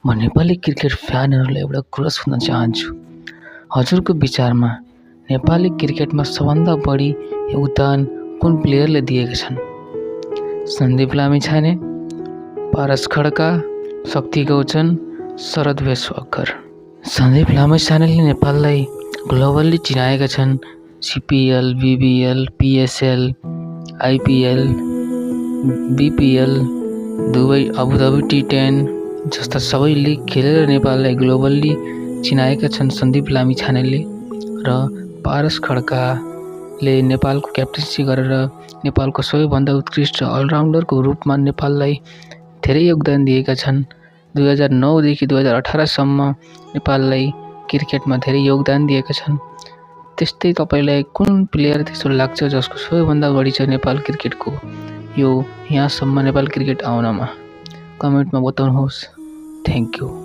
म नेपाली क्रिकेट फ्यानहरूलाई एउटा कुरा सोध्न चाहन्छु। हजुरको विचारमा नेपाली क्रिकेटमा सबभन्दा बढी योगदान कुन प्लेयरले दिएका छन्? सन्दीप लामिछाने, पारस खड्का, शक्ति गौचन, शरद भेष्वाकर। सन्दीप लामिछानेले नेपाललाई ग्लोबल्ली चिनाएका छन्। CPL, BBL, PSL, IPL, BPL, Dubai Abu Dhabi T10 जस्ता सबै लिग खेलेर नेपाललाई ग्लोबल्ली चिनाएका छन् सन्दीप लामिछानेले। र पारस खड्काले नेपालको क्याप्टेन्सी गरेर नेपालको सबैभन्दा उत्कृष्ट अलराउन्डरको रूपमा नेपाललाई धेरै योगदान दिएका छन्। 2009 देखि 2018 सम्म नेपाललाई क्रिकेटमा धेरै योगदान दिएका छन्। त्यस्तै तपाईलाई कुन प्लेयर त्यस्तो लाग्छ जसको सबैभन्दा बढी छ नेपाल क्रिकेटको यो यहाँसम्म नेपाल क्रिकेट आउनमा? कमेन्टमा बताउनुहोस्। Thank you.